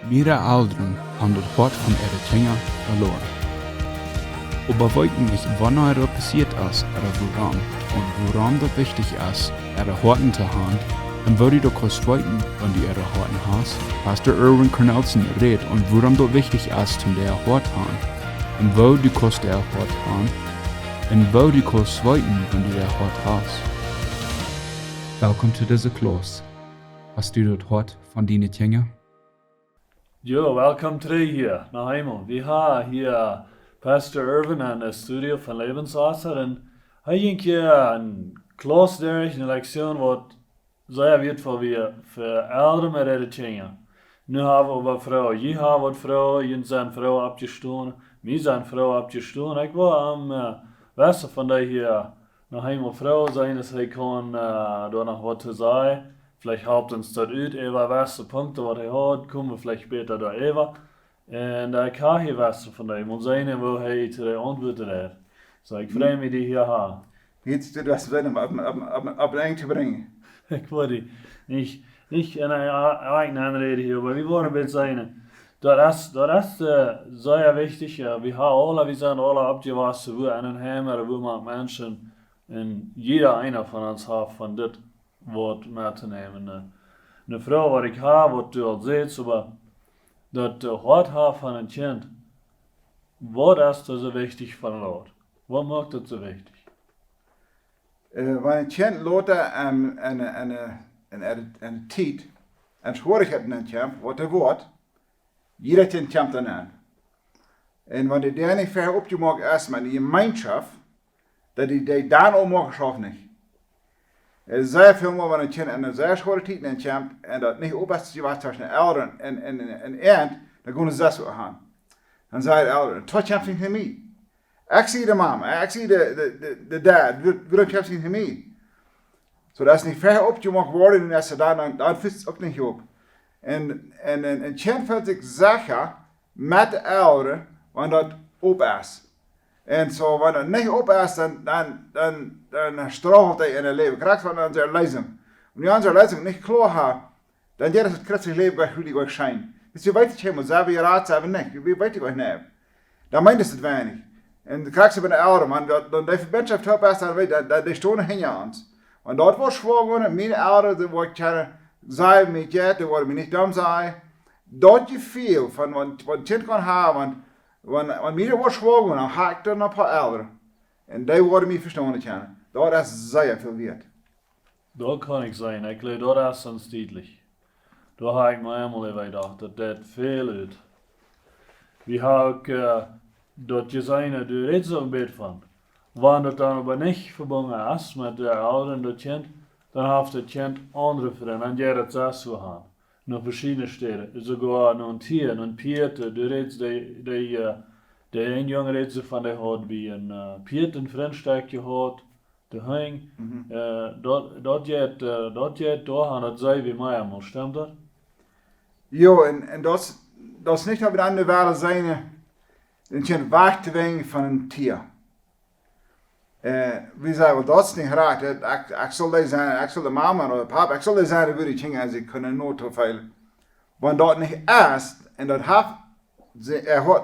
Mehrere Eltern haben das Wort von ihren Kindern verloren. Aber wollten nicht, wann es passiert ist oder woran. Und woran das wichtig ist, ihre Horten zu haben, dann würde du kurz weiten, wenn du ihre Horten hast. Pastor Erwin Cornelson redet und woran das wichtig ist, zum der Hort haben. Und wo du kurz der Hort haben. Und wo du kurz weiten, wenn du der Hort hast. Willkommen zu dieser Klos. Hast du das Hort von deinen Kindern? Jo, welkom terug hier naar Hemel. We hebben hier Pastor Irvin aan het studio van Lebenswasser en hij ging hier een klas durch, een Lekzion wat zeer wertvoll voor ouderen met ihre Kinder. Nu hebben we wat vrouwen. Je hebt wat vrouwen, je zijn vrouwen abgestoßen, wir zijn vrouwen abgestoßen. Ik wil am Wasser van die hier naar Hemel vrouw zijn, dus hij kan daar nog wat te zeggen. Vielleicht habt uns das ut, was Punkte, was hat, kommen wir vielleicht später da über. Und da kann ich was von dem und sehen, wo er zu der Antwort hat. So, ich freue mich, die hier haben. Jetzt du das wenn ab zu bringen. Ich wollte nicht in einer eigenen Anrede hier, aber wir wollen ein bisschen sein. Das ist sehr wichtig. Wir sind alle abgewachsen, wo einen haben, wo man Menschen, und jeder einer von uns hat von das Wort mee te nemen. Een vrouw wat ik heb, wat u al ziet, aber dat de hart heeft van een kind, wat is er zo wichtig van Lord? Wat maakt het zo wichtig? Wanneer een kind later een tijd, en schwierigheden in kamp, wat er wordt, jeder kind kamp dan aan. En wanneer der niet ver opgemaakt is met die gemeenschap, dat die dan ook mag geschaffen niet. Sehr viel mehr, wenn ein Kind in einer sehr schweren Zeit in Camp und das nicht oberst was zwischen den Eltern und Ernt, dann gehen sie das so haben. Dann sagt der Eltern, das kämpft nicht für mich. Ich sehe die Mama, ich sehe die Dad, wir kämpfen nicht für mich. So, das ist nicht fair abgemacht worden und erst dann fühlt es auch nicht ab. Und ein Kind fühlt sich sicher mit den Eltern, wenn das ab ist. En zo, wanneer het niet op is, dan strahlt hij in het leven. Krijgt van onze lezing. Wanneer onze lezing niet klaar heeft, dan is het christelijk leven bij jullie ook schijn. Dus je weet het helemaal, ze hebben je raad, ze hebben niet. Je weet het ook niet. Dan meint het weinig. En dan krijgt ze bij de ouderen, man, dan de verbinding top is, dan weet je, die stonden hin aan ons. Want dat was schwaar geworden, mijn ouderen, die worden kunnen zeggen met je, die worden me niet dom zijn. Dat je veel van wat een kind kan hebben, wanneer mij was schwaar geworden, dan had ik er een paar ouderen. En die worden mij verstaan kunnen. Dat is zeer veel waard. Dat kan ik zijn, ik geloof dat is aanstiedelijk. Daar heb ik me helemaal even gedacht, dat veel uit. We hebben ook dat je zijn, daar redt zo een beetje van. Wanneer dat dan aber niet verbonden is met de ouderen, dat kind, dan heeft het kind andere vrienden, en jij dat zelfs zo gaan. Naar verschillende steden, sogar naar Tier, naar Pierte, du redest de een jongen redt ze van, die had bij een Piert een vriendstuk gehad, de hing, dat je doorgaan, dat zei wie mij allemaal, stimmt dat? Jo, en dat is niet op de andere wereld zijn, een kind weg te brengen van een tier. We zeggen, dat is niet graag, ik zal die zijn, ik zal de mama of de papa, ik zal die zijn, die dingen als ik kunnen nooit te veel. Want dat niet is, en dat had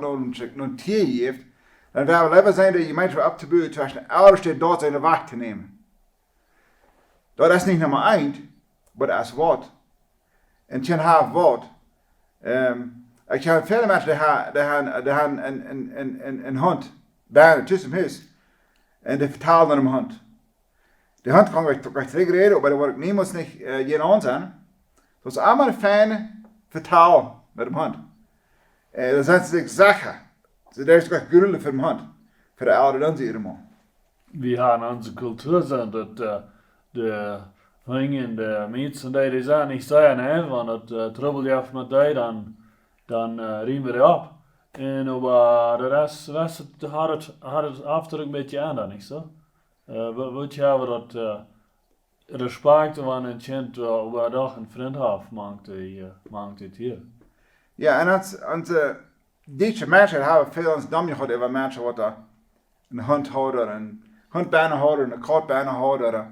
nog een tier heeft, dan werden we liever zijn dat je mensen op te buiten tussen de ouders die dort zijn weg te nemen. Dat is niet nummer 1, maar dat is wat. En je hebt wat. Ik heb veel mensen die hebben een hond, bijna tussen huis. En die vertalen naar een hond. Die hond kan ik terugreden, maar dat wordt niemand niet geen aan zijn. Dat is allemaal een fijne vertaal met een hond. Dan zijn ze zich zeker. Dat is ook gruwelijk voor een hond. Voor de ouderen dan zie je hem. We hebben onze cultuur zijn dat de hingen, de mensen die zijn niet zeggen, want dat trouble je af met die, dan riemen we op. En aber de rest had het after een beetje aan dan, niet zo? Wat je hebben dat respect van een kind waar toch een vriend heeft, maakt het hier. Ja, en onze deze mensen hebben veel ons dom gehad over mensen wat een hondhouder, een hondbijnenhouder, een katbijnenhouder.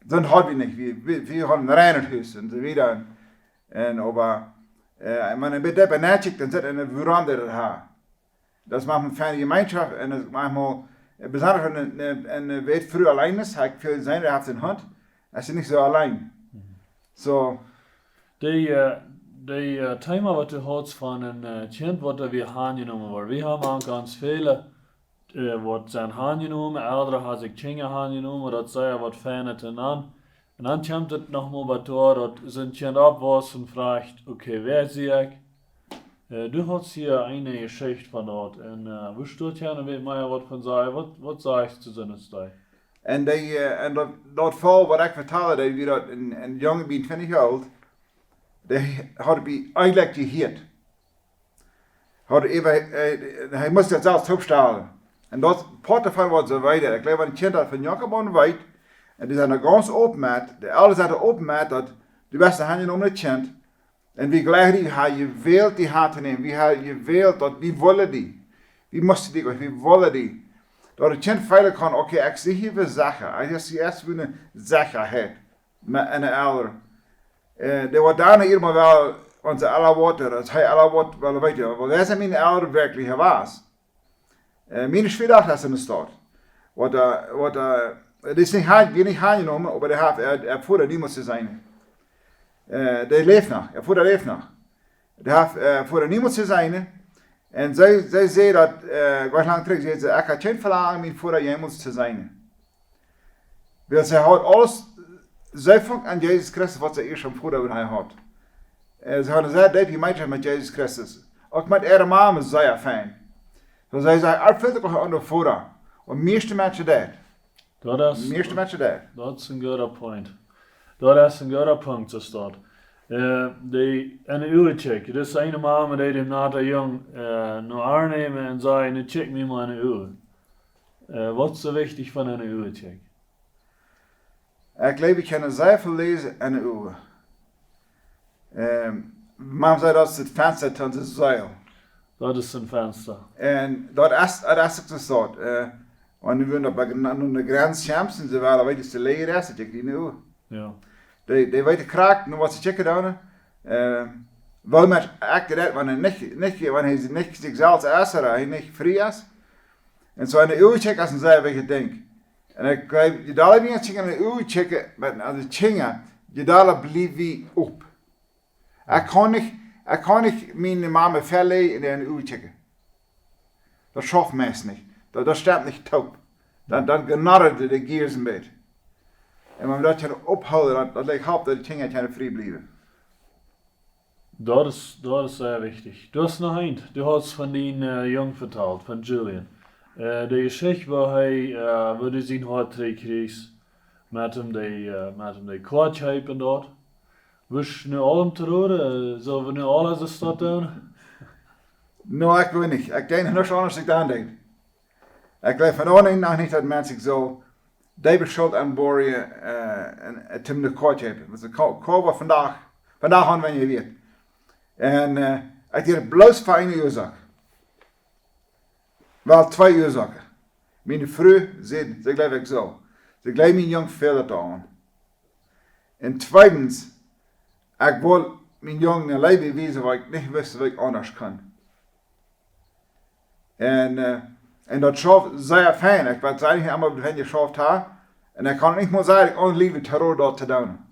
Dat hadden we niet. We hadden een reinighuis en zo wieder. En aber En wenn je bij nachdenkt, dan zit er een veranderd haar. Dat is manchmal een fijne gemeenschap en dat is manchmal, besonders en weet vroeger alleen is, hij veel zijn, hij heeft zijn hand, hij is niet zo alleen. So, De thema wat du hast von een kind wat wir aangenomen worden. We hebben ook ganz viele wat zijn aangenomen, ouderen hebben zich kinderen aangenomen, dat zei wat fijner ten aan. En dan komt het nog maar wat door, dat zijn kind opwas en vraagt, okay, wer zie ik? Du hast hier eine Geschichte von dort en wo steht hier met mij wat van zei, wat sagst du zu seiner Zeit? en dat val wat ik vertelde, dat wie dat een jongen bij 20 jaar oud, die had bij eigenlijk geheerd. Hij moest het zelfs opstellen. En dat part daarvan was zo weiter. Ik geloof dat een kind dat van Jacob aan weet, en die zijn er ganz open met, de ouders zijn er open met, dat de beste handen om het kind. En wie gelijk die ha je wilt die haar te nemen, wie ha je wilt dat, wie willen die? Wie moesten die, wie willen die? Dat het kind veilig kan, oké, ik zie hier voor zaken. Ik zie eerst weer een zekerheid met een ouder. Er wordt daarna helemaal wel onze alle woorden, dat hij alle woorden wel weet, want wij zijn mijn ouder werkelijk was. Mijn schwierig is in de stad. Het is niet aangenomen, maar hij voerde niet meer te zijn. Die leeft nog, hij voerde leeft nog. Hij voerde niet meer te zijn. En zij zei dat, ik was lang terug, zei ze, ik had geen verlangen mijn voeder jemals te zijn. Want zij houdt alles, zij vond aan Jezus Christus wat ze eerst van voeder hij had. Ze hadden zeer diep gemeenschap met Jezus Christus. Ook met ihre mama is zeer fijn. Dus zij zei, uitvuldig aan de voeder. En meeste mensen dat. Dat is een goede point. Dat is een goede punt, zo staat. En een uur checken. Dus een mama die hem na de jong naar aannemen en zei, nu check me maar een uur. Wat is zo wichtig van een uur check? Ik geloof, ik kan zeer veel lezen in een uur. Mama zei dat is het venster van de zeil. Dat is een venster. En dat is ook zo staat. Want nu bij de grens champs en ze waren weet je te leren is, dat ik die nu. Ja. Die weten kraakt, nu wat ze checken dan. Wel met acten dat, wanneer hij niet zichzelf eerst hij niet vrij is. En zo in de uur checken als een zeer welke denk. En ik geloof, je daar niet checken in de uur checken, maar als de chingen, je daar blijft wie op. Ik kan niet mijn mama verleden in de uur checken. Dat schafft mensen niet. Dat staat niet taub. Dan genarrde de gears een beetje. En wanneer dat je ophouden, dat lijkt op dat de dingen vrij blijven. Dat is sehr wichtig. Du hast noch ein. Du hast von den Jungen vertelt, von Julian. Die Geschichte, wo du sein Hart kriegst, mit dem die Quatsch haben dort. Willst du nu allem te horen? Zullen we nu alles als dat doen? Nou, ik wil niet. Ik denk nog anders ik aan denk. Ik geloof van oorlog nog niet dat mensen zo die schuld aanboren en Tim de Quatsch hebben. Want de koop vandaag aan wanneer je weet. En ik denk bloos voor één oorzaak. Wel 2 oorzaken. Mijn vrouw zei, ze geloof ik zo. Ze geloof mijn jong veel aan. En tweedens, ik wil mijn jong een leven wezen waar ik niet wist wat ik anders kan. En dat schafft zeer fijn. Ik weet eigenlijk allemaal wat je schafft heeft. En ik kan niet meer zeggen, ik onlieve terror dat te doen.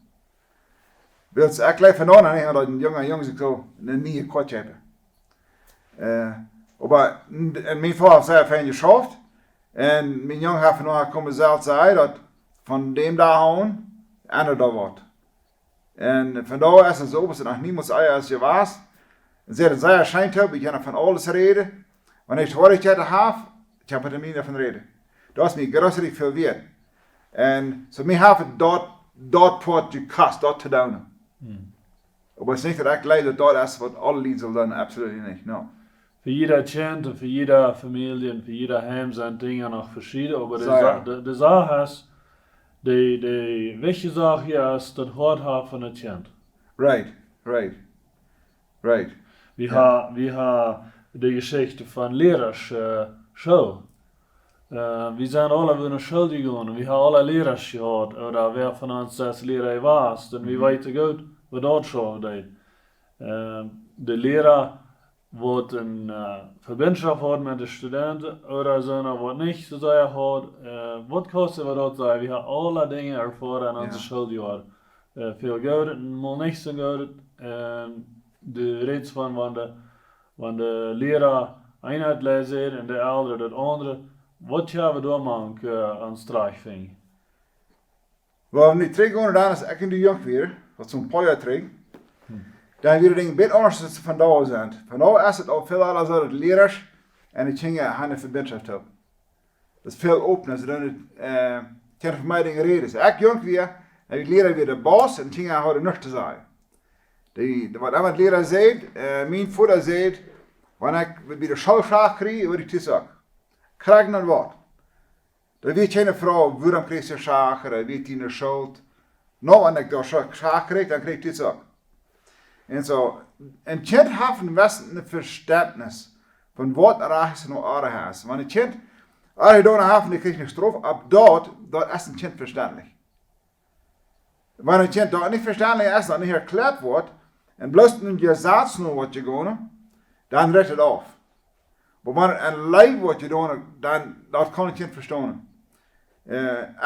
Dus ik leef van aan en dat een jongen zich zo een nieuwe kwart hebben. Maar mijn vader heeft zeer fijn geschafft. En mijn jongen heeft van komen zelf zeggen dat van dem daar aan, ander daar wordt. En vandaar is het zo, dat nog niemand zei als je was. En ze het zeer schijnt hebben, ik kan van alles reden. Wanneer ik hoor ik het heb, ik heb er niet van reden. Dat is mij grootste veel weer. En zo mij heeft dat poort gekost, dat te doen. Maar het is niet dat ik leid dat is wat alle lieden zullen doen, absoluut niet, no. Für jeder Kind und für jede Familie und für jeder Heim sind Dinge noch verschieden, aber die Sache ist, die wichtige Sache hier ist, das Hort haben von der Kind. Right. Wir haben die Geschichte von Lehrers Schule. Wir sind alle in der Schule gegangen, wir haben alle Lehrer gehabt, oder wer von uns das Lehrer war, denn wir weten gut, was dort schon deed. De Lehrer wordt een verbindschap hat met de studenten oder so, wat nicht so sehr hat. Wat kostet wir dort sein? Wir haben alle Dinge erfahren an onze schooljaar. Veel geld en mal nicht so geld. De reeds van de Lehrer Einheit lezen en de andere dat andere. Wat gaan we daar maken aan strijk vinden? Wel, nu 300 jaar is ik in de jong weer, wat zo'n paar jaar terug. Dan weer dingen beetje anders dan ze vandaag zijn. Vandaag is het al veel anders dat leerders en die dingen een verbinding hebben. Dat is veel opener, ze doen het, kunnen voor mij dingen reden. Als ik jong weer, dan die leraar weer de baas en die dingen hadden niks te zeggen. Wat iemand leraar zei, mijn vader zei, wanneer ik bij de schoolvraag kreeg, word ik te zeggen. Krijg naar wat? Dan weet je een vrouw, waarom kreeg ze schaak, dan weet je een schuld. Nou, wanneer ik daar schaak kreeg, dan kreeg ik te zeggen. En zo, een kind heeft een beste verständnis van wat er is en wat er is. Want een kind, als je daar heeft en je krijgt een straf, op dat is een kind verständlich. Wanneer een kind dat niet verständlich is, dat niet erklärt wordt, en bloos in je zaad wat je gaan, dan redt het af. Maar wanneer een lijf wordt je doen, dan dat kan een kind verstaan.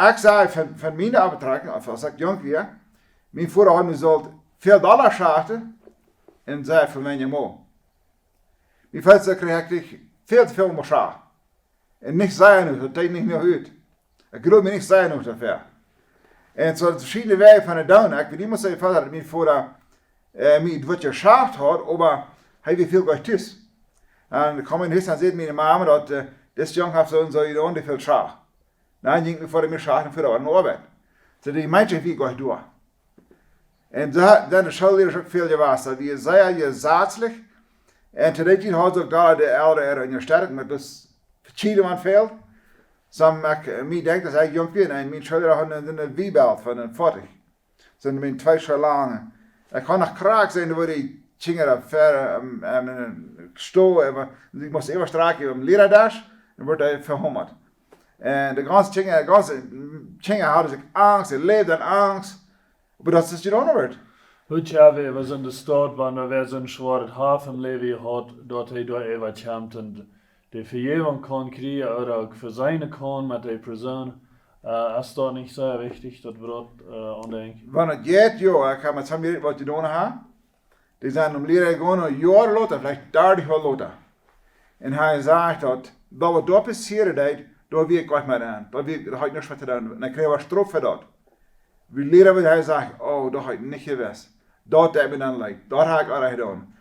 Ik zei van mijn betrekking, als ik jong was, mijn vader had me gezegd, veel dollar schachten en zei voor mijn moeder. Mijn vader kreeg ik veel te veel meer schachten. En niks zei nog, dat deed niet meer uit. Ik geloof me niet zei nog daarvoor. En zo verschillende wijven van het doen. Ik weet niet meer zeggen vader dat mijn vader mij wat je schacht had, maar hij weet veel gleich thuis. En dan kwam in huis en zei mijn mama dat deze jongen heeft zo en zo gedaan, die veel schacht. Dan ging ik voor de schachten voor de arbeid. So die mensen viel gleich durch. En dan de schoolleiders ook veel gewaast. Die zei je zaatselijk. En te dat had ook daar de ouderen in je sterk, maar dus verschillende man veel. Som ik mij denk dat ik jong ben en mijn schoolleiders hadden een wiebelt van een 40. Zijn mijn 2 scholangen. Ik kon nog kraak zijn waar die chingeren ver een stoel. Ik moest even strak op een leraardas en wordt hij verhommerd. En de ganze chingen hadden zich angst, ze leefden in angst. Maar dat is gedaan wordt. Heute Jahr was in der Stadt, wanneer wir so ein schwares Hafenleben hat, dort hij door even kämpft und die Vergebung kann kriegen oder auch für seine kann mit der Person. Ist da nicht sehr wichtig, das Brot andenken. Wanneer het geht, joh, ik ga met z'n wat je doen ha. Die zijn om leren gewoon een jaar later, vielleicht 30 jaar later. En hij zegt dat wat daar passiert deed, daar wil ik wat mee aan. Daar heb ik niks mee te doen. En dan krijg je straf voor dat. We leren wat hij zegt, oh, dat heb ik niet gewist. Dat heb ik dan leid. Dat heb ik al gedaan.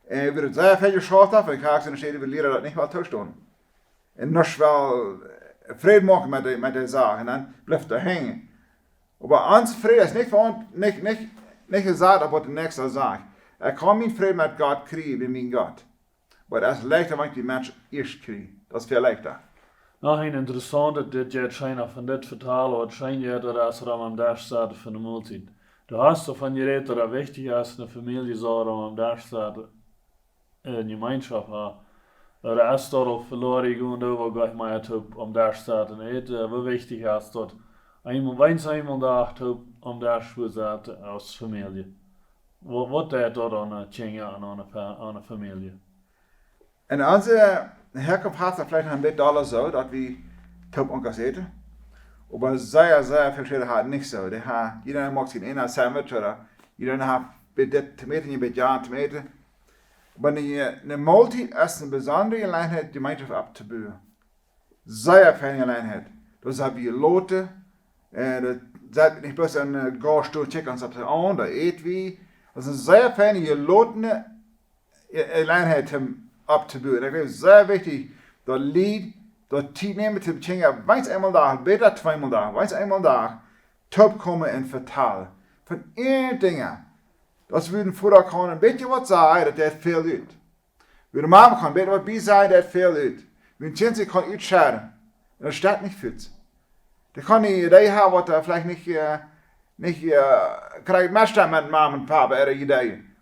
En we het zeer veel geschaald af, en ik ga ze zeggen, we leren dat niet wel toestaan. En nog wel vrede maken met de zaak, en dan blijft er hangen. Maar ons vrede is niet gezegd op wat de nächste zegt. Ik kan mijn vrede met God krijgen, met mijn God. Maar dat is leichter, wanneer die mensen eerst krijgen. Dat is veel leichter. Nog een interessante, dit je schijnt van dit vertalen, wat schijnt je dat als er am dag staat van de maaltijd. Du hast ervan geredet, dat het wichtig is, een familie zou am dag staat, een gemeenschap hebben. Er is dat al verloren gaan over gleich maar het am dag staat en eten, wat wichtig is dat eenmaal dag am dag staat als familie. Wat deed dat aan een tjinge aan een familie? En onze herkomst heeft er vielleicht een beetje alles zo, dat we top onkas eten. Maar sehr verschillende hat nicht so. Jeder mag sich in einer Sandwich oder jeder hat mit Tomaten, mit Jahren Tomaten. Aber eine Mahlzeit ist eine besondere Gelegenheit, die Gemeinschaft abzubauen. Sehr feine Gelegenheit. Das haben wir Leute, das ist nicht bloß ein Garstuhl checken und sagt, oh, da eet wie. Das ist eine sehr feine Gelegenheit abzubauen. Das ist sehr wichtig, das Lied, dat tijd nemen te betekenen, weins eenmaal dag, beter 2 maal dag, weins eenmaal dag, top komen en vertalen. Van één dingen. Dat we vooral kunnen een beetje wat zeggen, dat veel uit. We de mama kan een beetje wat bij zeggen, dat veel uit. We een kind kan iets scheren. En dat staat niet goed. Dat kan niet idee hebben wat er vielleicht niet krijgt meestal met mama en papa er ideeën.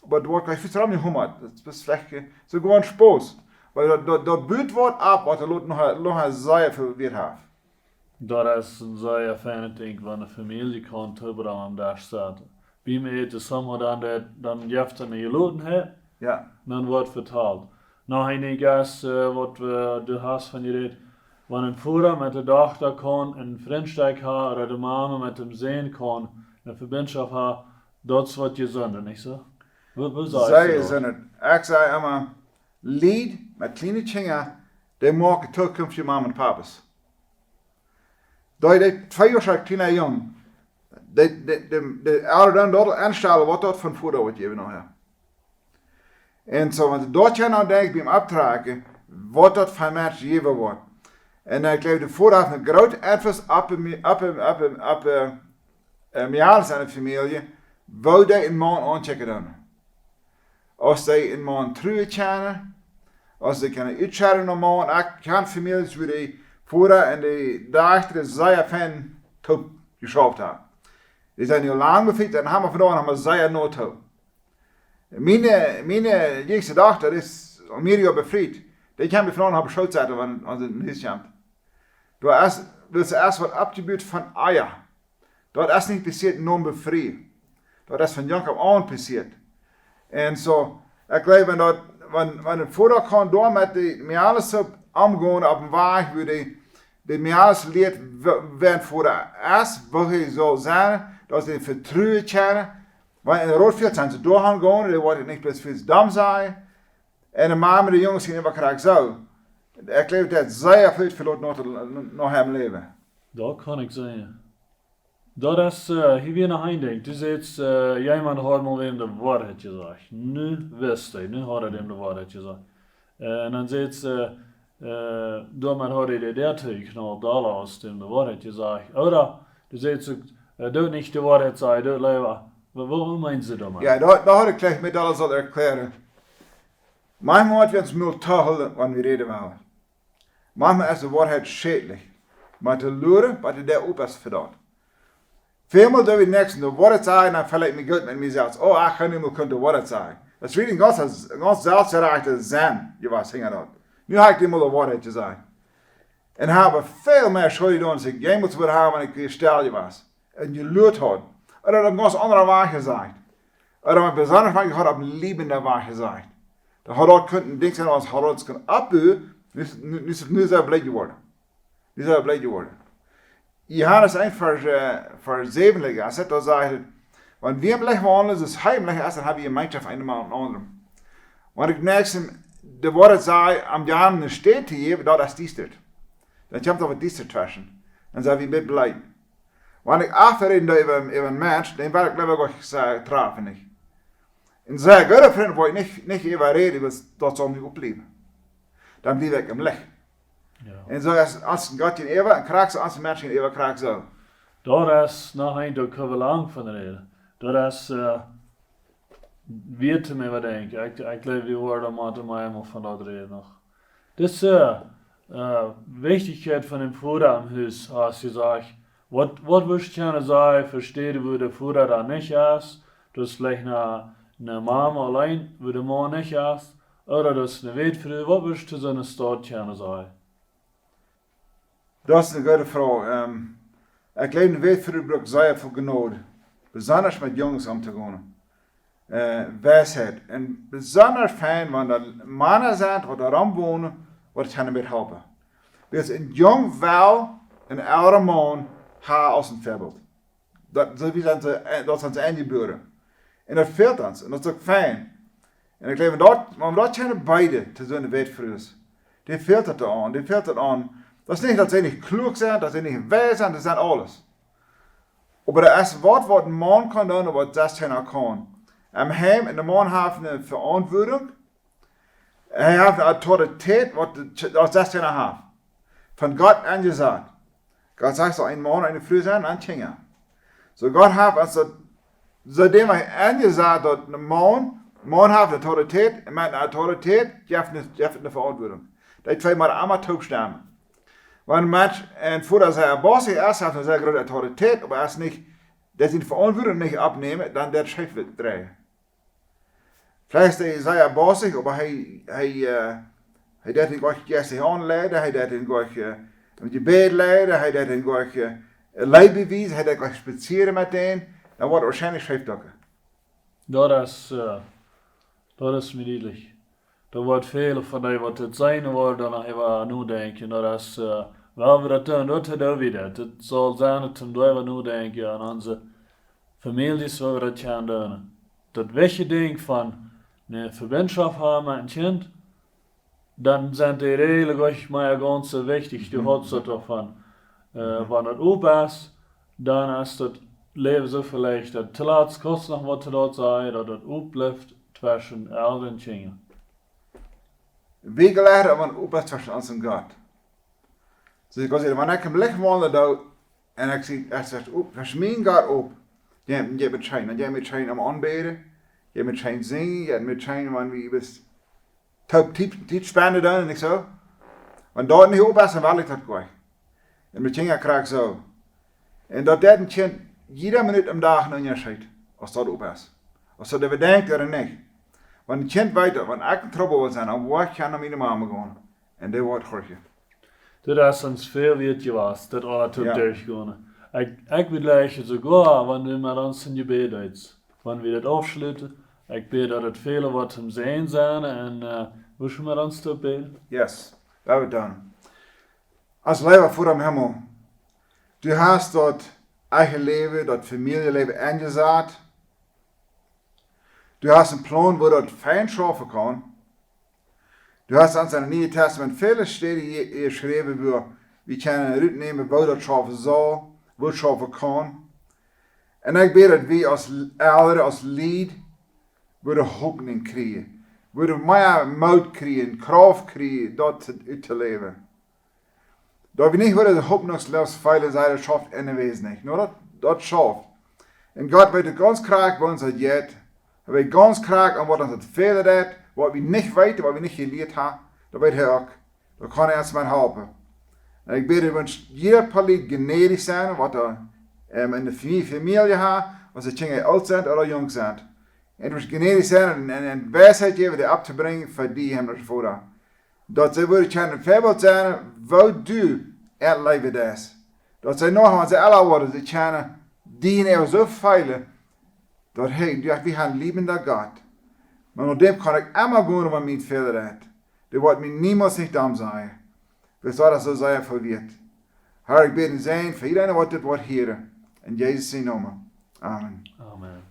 Maar het wordt gleich vertrouwen niet hommerd. Dat is vielleicht so gewoon Spaß. Weil dat buurt wordt ab, wat er nog een zeer veel weer heeft. Dat is een zeer fijne ding, wanneer een familie kan hebben am dag staat. bij me eten samen dan jeft en geloten heeft, Ja. dan wordt vertaald. Nou, hij gas wat du hast van je reed, wanneer een voerder met de dochter kon een vriendschap hebben, of de mama met hem zijn kon, een verbindschap hebben, dat is wat je zonde, niet zo? Wat Zij je is in het. Ik zei immer, Lied met kleine kinderen, die maken toekomstige mama en papa's. Dat je 2 jaar zijn kleine jong, de ouderen dat aanstellen wat dat van voerder wordt je nog her. En zo, want dat je nou denkt bij hem optrekken, wat dat van mensen gegeven wordt. En ik geloof de vooraf een groot invloed op mij en de familie, wou die een man aanchecken doen. Als die een man terug kennen, als die kunnen uitscharen een man, ik ken families waar die vooraf en die daarachter zeer fan top geschraubt hebben. Die zijn nu lang befiet en hebben vandaag zeer nood toe. Mijn jongste dochter is om 4 jaar bevrijd. Die kan me vandaag beschouwd zetten als een huis komt. Dat is eerst wat opgebuurd van eier. Dat is niet passiert non bevrijd. Dat is van jong aan passiert. En zo, ik geloof dat wanneer het voordat kan door met die alles omgaan op een weg, waar die alles leert, wenn voor de is, wat je zou zijn, dat ze vertrouwen kennen. Want in de roodveld zijn ze doorgaan gaan, die worden niet best veel dam zijn. En de mama de jongens zien wat graag zo. Ik geloof dat zeer veel verloot nog hem leven. Dat kan ik zeggen. Dat is, hier weer naar denkt. Du zegt, iemand had mal weer de waarheid gezegd. Nu wist hij, nu had hij hem de waarheid gezegd. En dan zegt ze, daarmee had hij de dertig nou dollars hem de waarheid gezegd. Oder, du zegt ze, doe niet de waarheid zeggen, doe liever. Wat meinen ze dan? Ja, dat had ik gleich met alles al erklären. Manchmal wird es nur toll, wenn wir reden wollen. Manchmal ist die Wahrheit schädlich. Maar te luren, wat je daar op is verdammt. Veelmaal doen we niks, de Wahrheit sagen, dan verleid me goed met mezelf. Oh, ik ga niet meer de Wahrheit sagen. Dat is really een ganz zelfgerechte zin, je was hingen dat. Nu heb ik niet meer de Wahrheit gezegd. En hebben veel meer schuld gedaan als ik jij moet weer hebben wanneer ik weer stel je was. En je luurt had. Oder dat een ganz andere waar gezegd. Oder een bijzonder van je had op een liebende waar gezegd. Dat had ook kunnen dingen zijn als had ons kunnen opbouwen, nu zou blij geworden. Nu zou blij geworden. Johannes 1 vers 7 als het dan zegt, want wie hem leggen wonen, dus heimlich is, dan heb je een gemeenschap eenmaal een anderen. Want ik next de woorden zei, am Jan een steed te geven, dat is die stert. Dan komt er wat die stert tussen. Dan zijn we met blij. Want ik achterreden over een mens, dan wil ik liever ook trafen niet. En zijn goede vrienden wil ik niet even reden, dat zal niet opleven. Dan blijf ik hem liggen. Ja. En zo is als een Gott even, en krijg ze als een mens even krijg zo. Dat is nog een door lang van de reden. Dat is, weer te me wat denk ik. Ik leef die woorden maar te mij helemaal van dat reden nog. Dus, wichtigheid van een voerder am huis, als je zegt, wat wist je nou zeggen, verstehen wo de voerder da nicht is, dus ligt na mama alleen, wo de man nicht is, oder dus ne weetvrouw, wat wist je zo'n stad kunnen zeggen? Dat is een goede vraag. Ik leef in de weetverbruik zeer veel genade. Besonders met jongens om te gaan. Wijsheid. En besonders fijn, want er mannen zijn wat erom wonen, wat kunnen met helpen. Dus een jong wel, een oude man, haar als een voorbeeld. Dat zijn ze ingeburen. En dat veelt ons. En dat is ook fijn. En ik leef maar dat zijn beide te zo'n weetverbruik. Die veelt het aan. Die veelt het aan. Dat is niet dat ze niet klug zijn, dat ze niet wijs zijn, dat zijn alles. Maar er is wat een man kan doen en wat 16 kan. Hem en de man heeft een verantwoording. Hij heeft een autoriteit wat 16 heeft. Van God aangezegd. God zegt zo, een man en een vrouw zijn en kinderen. So God heeft als zodat hij aangezegd dat de man heeft een autoriteit en met een autoriteit geeft een verantwoording. Die twee maar allemaal toestemmen. Want een mens, en voordat hij bossig is, heeft hij een zeer grote autoriteit, maar als niet, dat hij de verantwoording niet opnemen, dan dat schrift wird draaien. Vielleicht is hij zeer bossig, maar hij deed niet gleich gestern aanleiden, hij deed niet gleich met je bed leiden, hij deed niet gleich leidbewijs, hij deed gleich spazieren met denen, dan wordt het waarschijnlijk schriftdokken. Dat is medelijk. Er wordt veel van die wat het zijn wordt, dan even nu denken. Dat is, wel we dat doen, dat doen we dat. Het zal zijn dat we nu denken aan onze families waar we dat gaan doen. Dat je denkt van een verbindschap hebben met een kind, dan zijn die redelijk maar ganz wichtig. Die houdt ze ervan. Wanneer het open is, dan is het leven zo vielleicht dat te laat kost nog wat te laat zijn, dat het opblijft tussen elk en kinderen. Wie geleerd van opblijft tussen ons en God. Dus ik kan zeggen, wanneer ik hem licht wandel doe, en ik zie, hij zegt, tussen mijn God op, je met schijn, en jij met schijn om aanbeden, je met schijn zingen, je met schijn, wanneer wie best, tijd spannend doen, en ik zo. Want daar niet op is, dan wil ik dat kwijt. En met kinderen krijg ik zo. En dat een kind, jeder minuut am dag een onderscheid, als dat op is. Als dat even denkt er niet. Want een kind weet dat, wanneer ik in trouble wil zijn, dan word ik naar mijn mama gaan. En dat wordt gelukkig. Dat is ons veel weetje was, dat alles op Ja. durchgaan. Ik begrijp sogar, wanneer we met ons in gebed uit. Wanneer we dat afsluiten, ik bid dat het vele wat hem zijn zijn en we zullen met ons te beden. Yes, dat we doen. Als leven voor hem hemel. Du hast dat eigen leven, dat familieleven ingezet. Du hast een plan waar dat fijn schaffen kan. Du hast ons in het Nieuwe Testament vele steden hier geschreven, waar we kunnen uitnemen waar dat schaffen zal, waar het schaffen kan. En ik bid dat we als ouderen, als lead, waar de hoop krijgen. Waar we meer moed krijgen, kracht krijgen, dat uit te leven. Dat we niet worden de hoffnungslos veilig zijn, dat schafft in de wezen niet. Nur dat schafft. En God weet het ganz kraak bij ons het jet. Hij weet ganz kraak aan wat ons het verder deed, wat we niet weten, wat we niet geleerd hebben. Dat weet hij ook. Dat kan hij ons maar helpen. En ik bid dat we jeder paliet gnädig zijn, wat er in de familie heeft, als de kinderen oud zijn of jong zijn. En dat we gnädig zijn en wijsheid geven die op te brengen voor die hem ervoor. Dat ze willen kunnen voorbeeld zijn, wat du het leven is. Dat ze nog aan ze alle worden, ze kunnen die er zo veilig, dat we gaan liebender God. Maar op dem kan ik immer gaan wat mij verder heeft. Dat wordt mij niemals niet dam zijn. We zouden zo zijn verweerd. Herr, ik bid in zijn voor iedereen wat dit wordt hier. In Jezus' naam. Amen. Amen.